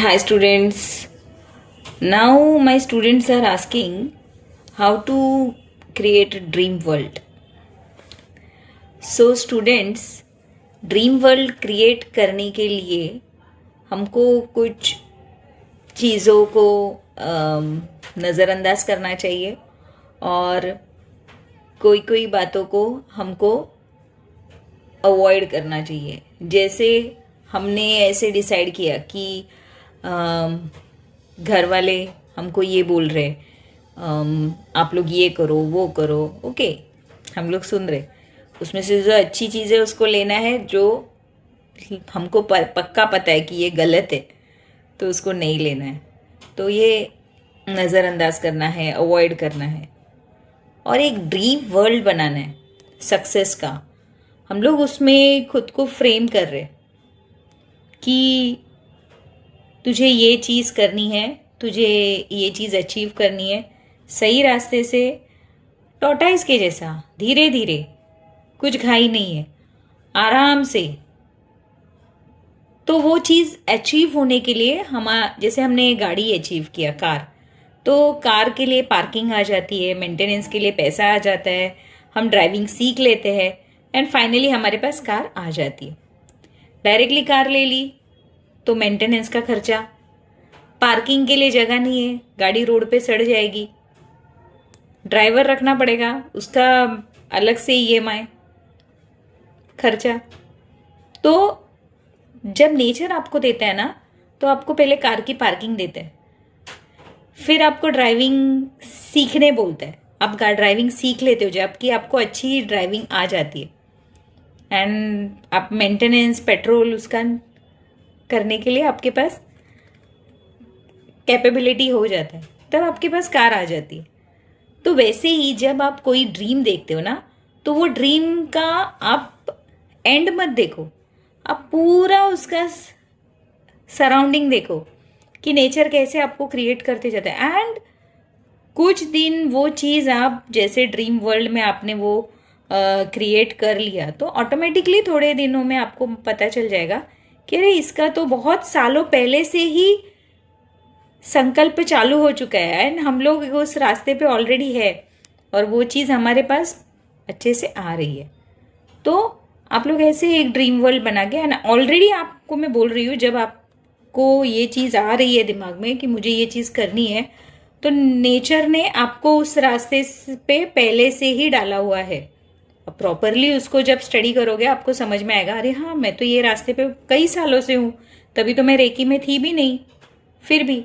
Hi students. Now my students are asking how to create a dream world. So students, dream world create करने के लिए हमको कुछ चीज़ों को नज़रअंदाज करना चाहिए और कोई कोई बातों को हमको अवॉइड करना चाहिए। जैसे हमने ऐसे डिसाइड किया कि घर वाले हमको ये बोल रहे आप लोग ये करो वो करो, ओके, हम लोग सुन रहे, उसमें से जो अच्छी चीज़ है उसको लेना है, जो हमको पक्का पता है कि ये गलत है तो उसको नहीं लेना है। तो ये नज़रअंदाज करना है, अवॉइड करना है और एक ड्रीम वर्ल्ड बनाना है सक्सेस का। हम लोग उसमें खुद को फ्रेम कर रहे कि तुझे ये चीज़ करनी है, तुझे ये चीज़ अचीव करनी है, सही रास्ते से, टॉर्टोइस के जैसा धीरे धीरे, कुछ घाई नहीं है, आराम से। तो वो चीज़ अचीव होने के लिए जैसे हमने गाड़ी अचीव किया, कार, तो कार के लिए पार्किंग आ जाती है, मेंटेनेंस के लिए पैसा आ जाता है, हम ड्राइविंग सीख लेते हैं एंड फाइनली हमारे पास कार आ जाती है। डायरेक्टली कार ले ली तो मेंटेनेंस का खर्चा, पार्किंग के लिए जगह नहीं है, गाड़ी रोड पे सड़ जाएगी, ड्राइवर रखना पड़ेगा, उसका अलग से ईएमआई खर्चा। तो जब नेचर आपको देता है ना, तो आपको पहले कार की पार्किंग देता है, फिर आपको ड्राइविंग सीखने बोलता है, आप ड्राइविंग सीख लेते हो जबकि आपको अच्छी ड्राइविंग आ जाती है एंड आप मेंटेनेंस, पेट्रोल उसका करने के लिए आपके पास कैपेबिलिटी हो जाता है, तब आपके पास कार आ जाती है। तो वैसे ही जब आप कोई ड्रीम देखते हो ना, तो वो ड्रीम का आप एंड मत देखो, आप पूरा उसका सराउंडिंग देखो कि नेचर कैसे आपको क्रिएट करते जाता है। एंड कुछ दिन वो चीज़ आप जैसे ड्रीम वर्ल्ड में आपने वो क्रिएट कर लिया, तो ऑटोमेटिकली थोड़े दिनों में आपको पता चल जाएगा कि अरे इसका तो बहुत सालों पहले से ही संकल्प चालू हो चुका है एंड हम लोग उस रास्ते पे ऑलरेडी है और वो चीज़ हमारे पास अच्छे से आ रही है। तो आप लोग ऐसे एक ड्रीम वर्ल्ड बना के, एंड ऑलरेडी आपको मैं बोल रही हूँ, जब आपको ये चीज़ आ रही है दिमाग में कि मुझे ये चीज़ करनी है, तो नेचर ने आपको उस रास्ते पे पहले से ही डाला हुआ है। अब प्रॉपरली उसको जब स्टडी करोगे आपको समझ में आएगा, अरे हाँ मैं तो ये रास्ते पे कई सालों से हूँ, तभी तो मैं रेकी में थी भी नहीं, फिर भी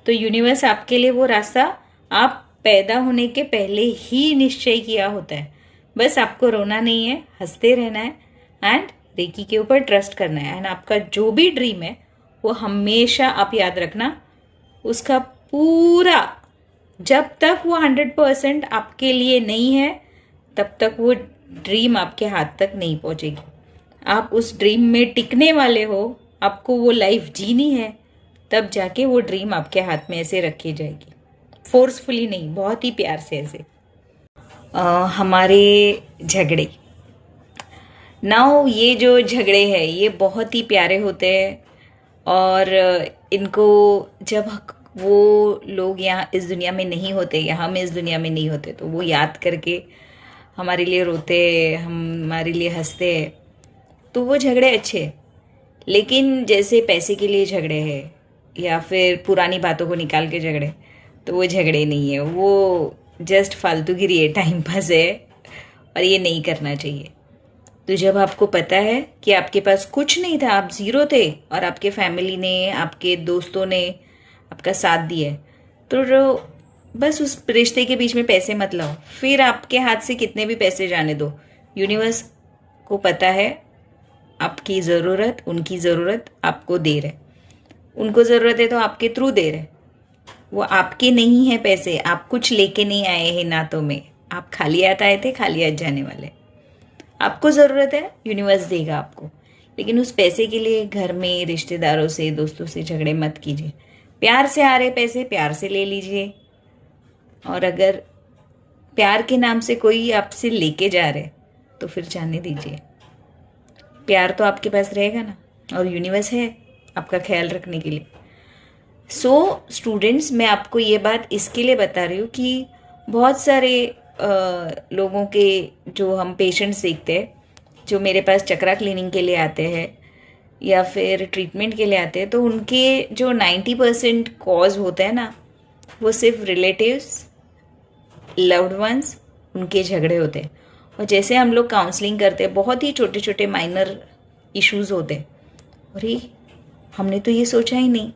तो यूनिवर्स आपके लिए वो रास्ता आप पैदा होने के पहले ही निश्चय किया होता है। बस आपको रोना नहीं है, हंसते रहना है एंड रेकी के ऊपर ट्रस्ट करना है। एंड आपका जो भी ड्रीम है वो हमेशा आप याद रखना, उसका पूरा, जब तक वो 100% आपके लिए नहीं है तब तक वो ड्रीम आपके हाथ तक नहीं पहुंचेगी। आप उस ड्रीम में टिकने वाले हो, आपको वो लाइफ जीनी है, तब जाके वो ड्रीम आपके हाथ में ऐसे रखी जाएगी, फोर्सफुली नहीं, बहुत ही प्यार से ऐसे। हमारे झगड़े, नाउ ये जो झगड़े हैं ये बहुत ही प्यारे होते हैं और इनको जब वो लोग यहाँ इस दुनिया में नहीं होते या हम इस दुनिया में नहीं होते तो वो याद करके हमारे लिए रोते, हमारे लिए हंसते, तो वो झगड़े अच्छे। लेकिन जैसे पैसे के लिए झगड़े हैं या फिर पुरानी बातों को निकाल के झगड़े, तो वो झगड़े नहीं है, वो जस्ट फालतूगिरी है, टाइम पास है और ये नहीं करना चाहिए। तो जब आपको पता है कि आपके पास कुछ नहीं था, आप ज़ीरो थे और आपके फैमिली ने, आपके दोस्तों ने आपका साथ दिया है, तो बस उस रिश्ते के बीच में पैसे मत लाओ। फिर आपके हाथ से कितने भी पैसे जाने दो, यूनिवर्स को पता है आपकी ज़रूरत, उनकी ज़रूरत आपको दे रहे, उनको ज़रूरत है तो आपके थ्रू दे रहे, वो आपके नहीं है पैसे, आप कुछ लेके नहीं आए हैं नातों में, आप खाली हाथ आए थे, खाली हाथ जाने वाले। आपको ज़रूरत है, यूनिवर्स देगा आपको, लेकिन उस पैसे के लिए घर में रिश्तेदारों से, दोस्तों से झगड़े मत कीजिए। प्यार से आ रहे पैसे प्यार से ले लीजिए, और अगर प्यार के नाम से कोई आपसे लेके जा रहे तो फिर जाने दीजिए। प्यार तो आपके पास रहेगा ना, और यूनिवर्स है आपका ख्याल रखने के लिए। सो स्टूडेंट्स, मैं आपको ये बात इसके लिए बता रही हूँ कि बहुत सारे लोगों के जो हम पेशेंट्स देखते हैं, जो मेरे पास चक्रा क्लीनिंग के लिए आते हैं या फिर ट्रीटमेंट के लिए आते हैं, तो उनके जो 90% कॉज होता है ना, वो सिर्फ रिलेटिव्स, लव्ड वंस, उनके झगड़े होते हैं। और जैसे हम लोग काउंसलिंग करते हैं, बहुत ही छोटे छोटे माइनर इश्यूज होते हैं, अरे हमने तो ये सोचा ही नहीं।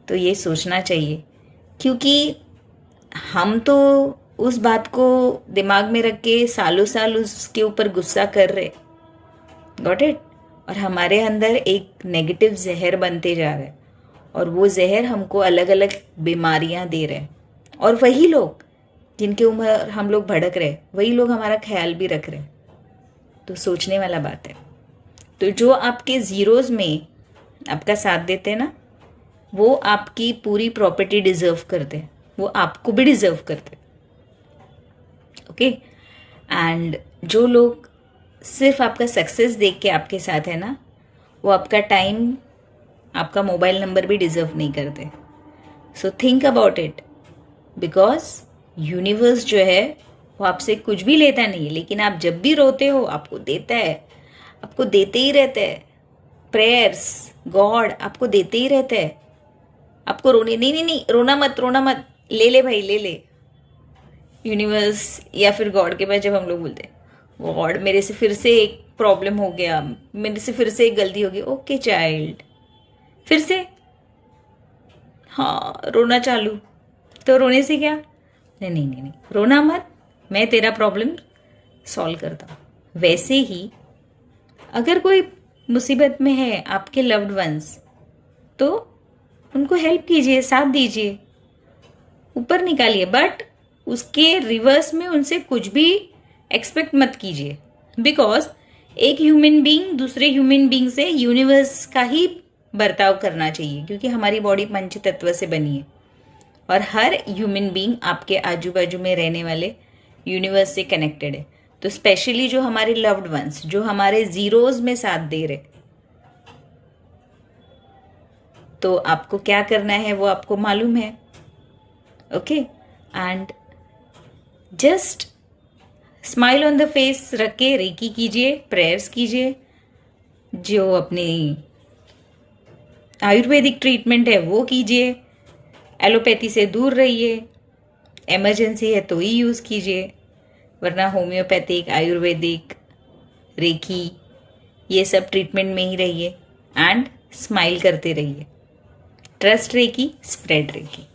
तो ये सोचना चाहिए, क्योंकि हम तो उस बात को दिमाग में रख के सालों साल उसके ऊपर गुस्सा कर रहे, गॉट इट। और हमारे अंदर एक नेगेटिव जहर बनते जा रहा है, और वो जहर हमको अलग अलग बीमारियां दे रहे हैं। और वही लोग जिनके ऊपर हम लोग भड़क रहे, वही लोग हमारा ख्याल भी रख रहे। तो सोचने वाला बात है। तो जो आपके जीरोज में आपका साथ देते हैं ना, वो आपकी पूरी प्रॉपर्टी डिजर्व करते हैं, वो आपको भी डिजर्व करते हैं। ओके। एंड जो लोग सिर्फ आपका सक्सेस देख के आपके साथ है ना, वो आपका टाइम, आपका मोबाइल नंबर भी डिजर्व नहीं करते। So think about it, because universe जो है वो आपसे कुछ भी लेता नहीं है, लेकिन आप जब भी रोते हो आपको देता है, आपको देते ही रहता है। प्रेयर्स, गॉड आपको देते ही रहता है। आपको रोने नहीं नहीं नहीं, रोना मत, रोना मत, ले ले भाई, ले ले। यूनिवर्स या फिर गॉड के पास जब हम लोग बोलते हैं, गॉड मेरे से फिर से एक प्रॉब्लम हो गया, मेरे से फिर से एक गलती हो गई, ओके चाइल्ड, फिर से हाँ रोना चालू, तो रोने से क्या, नहीं नहीं नहीं नहीं, रोना मत, मैं तेरा प्रॉब्लम सॉल्व करता हूँ। वैसे ही अगर कोई मुसीबत में है आपके लव्ड वंस, तो उनको हेल्प कीजिए, साथ दीजिए, ऊपर निकालिए, बट उसके रिवर्स में उनसे कुछ भी एक्सपेक्ट मत कीजिए। बिकॉज एक ह्यूमन बीइंग दूसरे ह्यूमन बीइंग से यूनिवर्स का ही बर्ताव करना चाहिए, क्योंकि हमारी बॉडी पंच तत्व से बनी है, और हर ह्यूमन बीइंग आपके आजू बाजू में रहने वाले यूनिवर्स से कनेक्टेड है। तो स्पेशली जो हमारे लव्ड वंस, जो हमारे जीरोज में साथ दे रहे, तो आपको क्या करना है वो आपको मालूम है। Okay. And just smile on the face रख के रेकी कीजिए, प्रेयर्स कीजिए, जो अपनी आयुर्वेदिक ट्रीटमेंट है वो कीजिए, एलोपैथी से दूर रहिए, इमरजेंसी है तो ही यूज़ कीजिए, वरना होम्योपैथिक, आयुर्वेदिक, रेकी, ये सब ट्रीटमेंट में ही रहिए। एंड स्माइल करते रहिए। Trust reiki, spread recce.